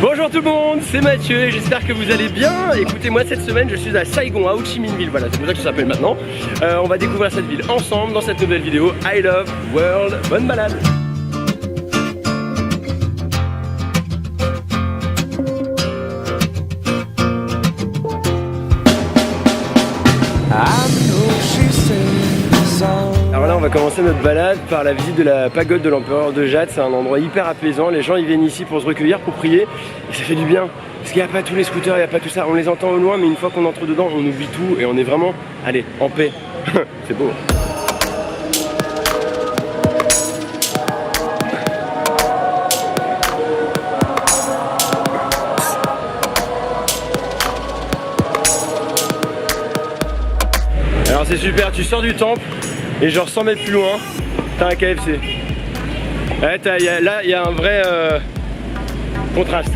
Bonjour tout le monde, c'est Mathieu et j'espère que vous allez bien. Écoutez-moi, cette semaine je suis à Saigon, à Ho Chi Minh Ville, voilà, c'est comme ça que ça s'appelle maintenant. On va découvrir cette ville ensemble dans cette nouvelle vidéo I Love World. Bonne balade. Alors là on va commencer notre balade par la visite de la pagode de l'empereur de Jade. C'est un endroit hyper apaisant, les gens ils viennent ici pour se recueillir, pour prier et ça fait du bien. Parce qu'il n'y a pas tous les scooters, il n'y a pas tout ça, on les entend au loin mais une fois qu'on entre dedans on oublie tout et on est vraiment, allez, en paix. C'est beau. Alors c'est super, tu sors du temple et genre 100 mètres plus loin, t'as un KFC. Ouais, là, il y a un vrai contraste.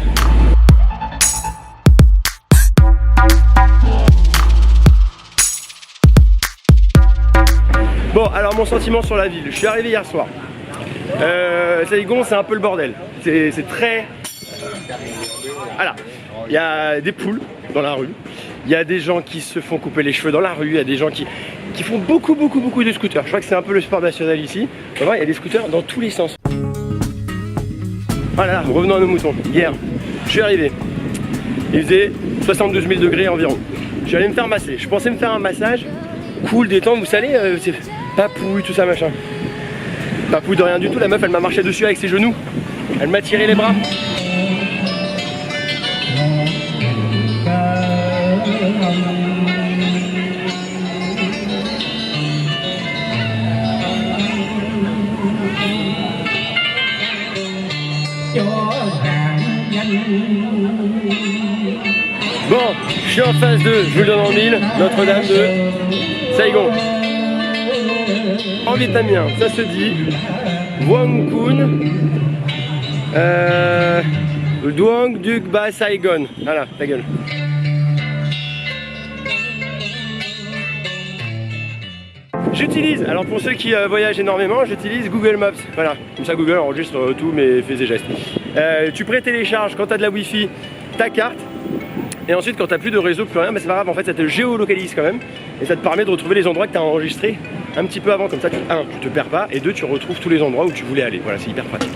Bon, alors mon sentiment sur la ville, je suis arrivé hier soir. Saigon, c'est un peu le bordel. C'est très... Voilà, il y a des poules dans la rue. Il y a des gens qui se font couper les cheveux dans la rue, il y a des gens qui font beaucoup de scooters. Je crois que c'est un peu le sport national ici. On voit, il y a des scooters dans tous les sens. Voilà, revenons à nos moutons. Hier, je suis arrivé. Il faisait 72 000 degrés environ. Je suis allé me faire masser. Je pensais me faire un massage cool, détente, vous savez, c'est papouille, tout ça machin. Papouille de rien du tout, la meuf elle m'a marché dessus avec ses genoux. Elle m'a tiré les bras. Bon, je suis en phase 2, je vous le donne en mille, Notre-Dame de Saigon. En vietnamien, ça se dit Vuong Kun Duong Duc Ba Saigon. Voilà, ta gueule. J'utilise, alors pour ceux qui voyagent énormément, j'utilise Google Maps. Voilà, comme ça Google enregistre tous mes faits et gestes. Tu prétélécharges quand tu as de la Wi-Fi ta carte. Et ensuite quand tu n'as plus de réseau, plus rien, mais c'est pas grave, en fait ça te géolocalise quand même. Et ça te permet de retrouver les endroits que tu as enregistrés un petit peu avant. Comme ça, tu te perds pas, et 2, tu retrouves tous les endroits où tu voulais aller. Voilà, c'est hyper pratique.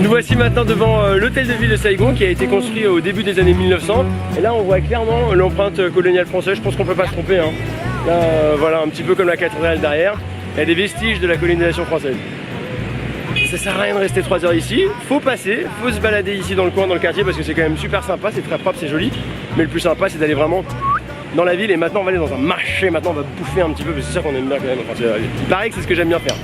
Nous voici maintenant devant l'hôtel de ville de Saigon qui a été construit au début des années 1900. Et là on voit clairement l'empreinte coloniale française, je pense qu'on peut pas se tromper. Hein. Là voilà, un petit peu comme la cathédrale derrière, il y a des vestiges de la colonisation française. Ça sert à rien de rester 3 heures ici, faut passer, faut se balader ici dans le coin, dans le quartier parce que c'est quand même super sympa, c'est très propre, c'est joli. Mais le plus sympa c'est d'aller vraiment dans la ville et maintenant on va aller dans un marché, maintenant on va bouffer un petit peu parce que c'est ça qu'on aime bien quand même. Enfin, il paraît que c'est ce que j'aime bien faire.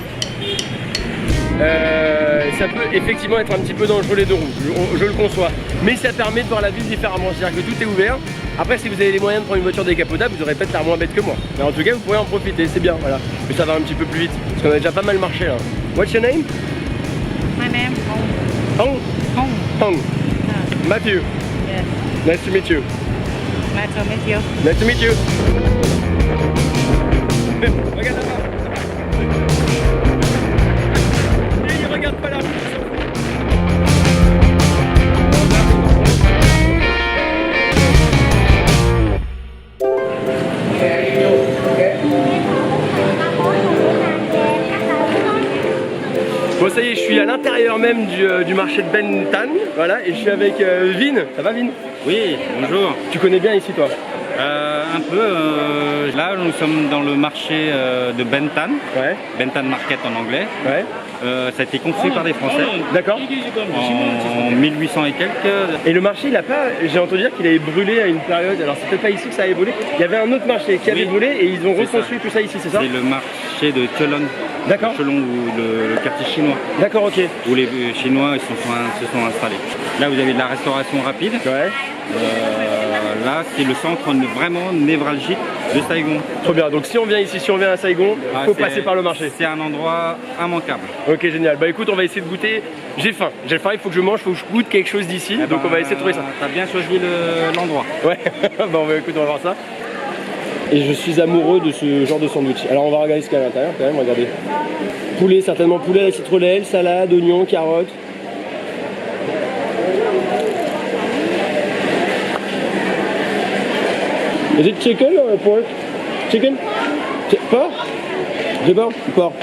Ça peut effectivement être un petit peu dangereux les deux roues, je le conçois, mais ça permet de voir la ville différemment, c'est-à-dire que tout est ouvert. Après si vous avez les moyens de prendre une voiture décapotable, vous aurez peut-être l'air moins bête que moi, mais en tout cas vous pourrez en profiter, c'est bien, voilà. Mais ça va un petit peu plus vite, parce qu'on a déjà pas mal marché là. What's your name? My name Hong. Hong. Hong. Matthew. Yes. Nice to meet you. Nice to meet you. Nice to meet you. Regarde là-bas. Il regarde pas là. Bon ça y est, je suis à l'intérieur même du marché de Ben Thanh, voilà, et je suis avec Vin. Ça va Vin? Oui, bonjour. Tu connais bien ici toi? Un peu, là nous sommes dans le marché de Ben Thanh, Ouais. Ben Thanh Market en anglais. Ouais. Ça a été construit par des Français D'accord. en 1800 et quelques. Et le marché, il a pas, j'ai entendu dire qu'il avait brûlé à une période, alors c'est peut-être pas ici que ça avait brûlé, il y avait un autre marché qui avait brûlé et ils ont reconstruit tout ça ici, c'est ça? C'est le marché de Cholon. D'accord. Cholon ou le quartier chinois, D'accord, ok. où les Chinois se sont installés. Là vous avez de la restauration rapide. Ouais. Là c'est le centre vraiment névralgique de Saigon. Trop bien, donc si on vient ici, si on vient à Saigon, faut passer par le marché. C'est un endroit immanquable. Ok, génial. Bah écoute, on va essayer de goûter. J'ai faim, il faut que je mange, il faut que je goûte quelque chose d'ici. Donc on va essayer de trouver ça. T'as bien choisi l'endroit. Ouais, bon bah écoute, on va voir ça. Et je suis amoureux de ce genre de sandwich. Alors on va regarder ce qu'il y a à l'intérieur quand même, regardez. Poulet, certainement poulet à la citronnelle, salade, oignons, carottes. Is it chicken or pork? Chicken? Pork? J'ai pas? Pork.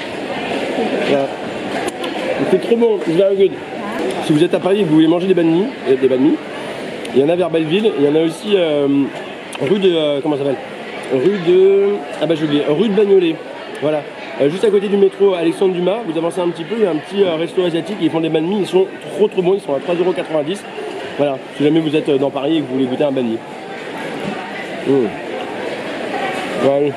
Yeah. C'est trop bon, it's very good. Si vous êtes à Paris et que vous voulez manger des banh mi, il y en a vers Belleville, il y en a aussi rue de... comment ça s'appelle? Rue de... ah bah j'ai oublié, rue de Bagnolet. Voilà. Juste à côté du métro Alexandre Dumas, vous avancez un petit peu, il y a un petit resto asiatique, ils font des banh mi, ils sont trop bons, ils sont à 3,90 €. Voilà, si jamais vous êtes dans Paris et que vous voulez goûter un banh mi. Voilà.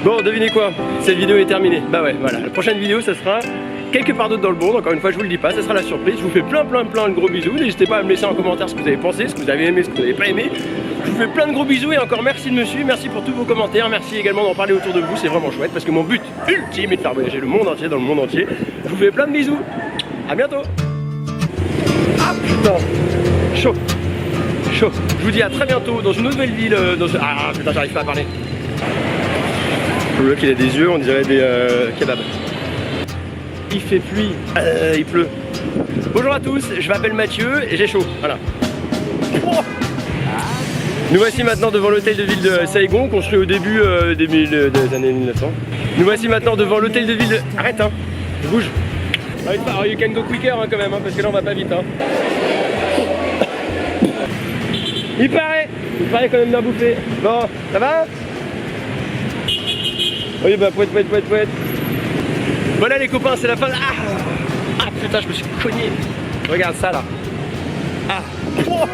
Bon, devinez quoi? Cette vidéo est terminée. Bah ouais, voilà. La prochaine vidéo, ça sera quelque part d'autre dans le monde. Encore une fois, je vous le dis pas, ça sera la surprise. Je vous fais plein de gros bisous. N'hésitez pas à me laisser en commentaire ce que vous avez pensé, ce que vous avez aimé, ce que vous n'avez pas aimé. Je vous fais plein de gros bisous et encore merci de me suivre. Merci pour tous vos commentaires. Merci également d'en parler autour de vous. C'est vraiment chouette parce que mon but ultime est de faire voyager le monde entier dans le monde entier. Je vous fais plein de bisous. À bientôt. Ah putain, chaud. Je vous dis à très bientôt dans une nouvelle ville. Ah putain, j'arrive pas à parler. Le bloc il a des yeux, on dirait des kebabs. Il fait pluie, il pleut. Bonjour à tous, je m'appelle Mathieu et j'ai chaud, voilà. Oh, nous voici maintenant devant l'hôtel de ville de Saigon, construit au début des années 1900. Nous voici maintenant devant l'hôtel de ville de... Arrête hein, je bouge. Alors you can go quicker hein, quand même, hein, parce que là on va pas vite. Hein. Il paraît quand même bien bouffé. Bon, ça va? Oui bah pouette. Voilà les copains, c'est la fin de... Ah putain, je me suis cogné. Regarde ça là. Ah. Oh.